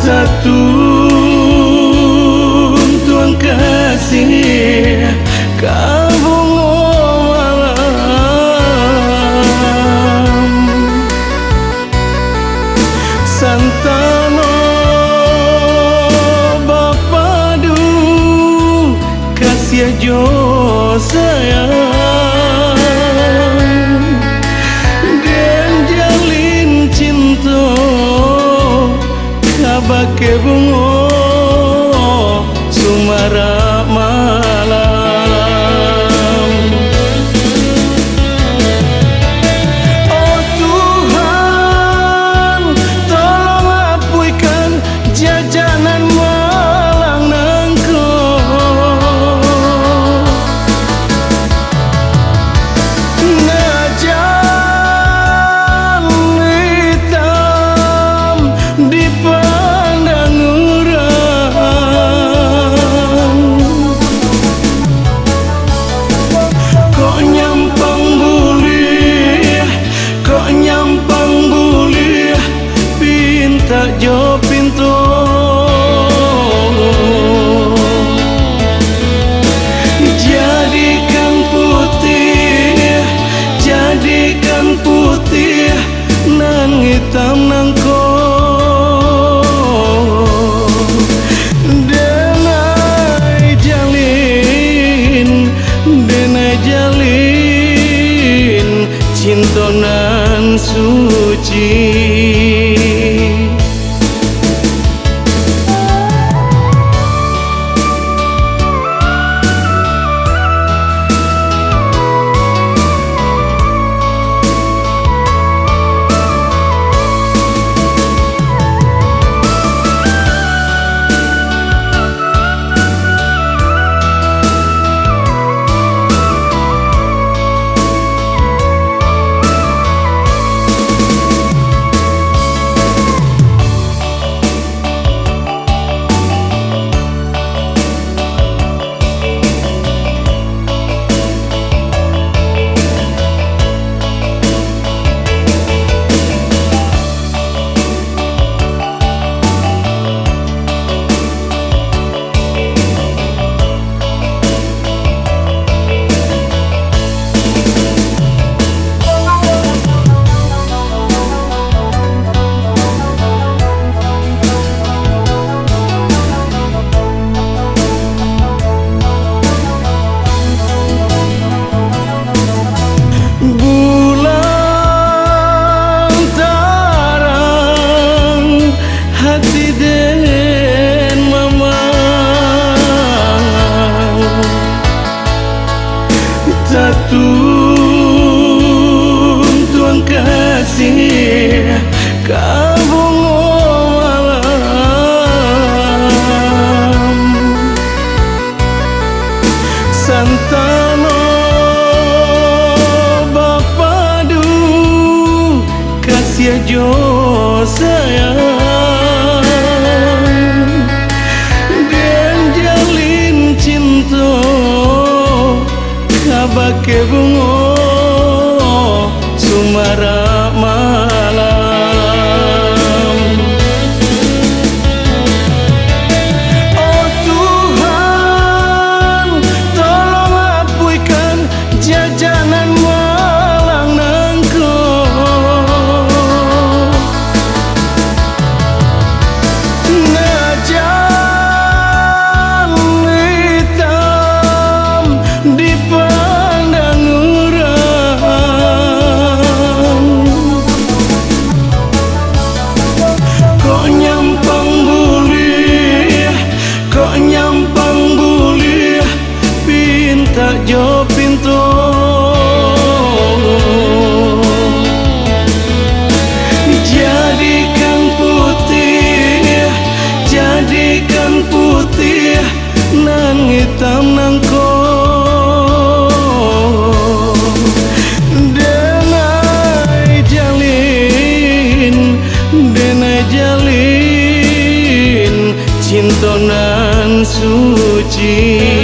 Tuan kasih kabungo malam santano bapadu kasih jo sayang dan jalin cinta kabake bungo sumara malam. Oh Tuhan, tolong apuikan jajanan malang nangko najan hitam di jo pintu jadikan putih nan hitam nangko denai jalin cinta nan suci. Tuan kasih kabungo malam santano bapadu kasih jo sayang dan jalin cinta kabake bungo sumara malam. Oh Tuhan, tolong apuikan jajanan malang nangko najan hitam di jo pintu jadikan putih nan hitam nangko denai jalin cinta nan suci.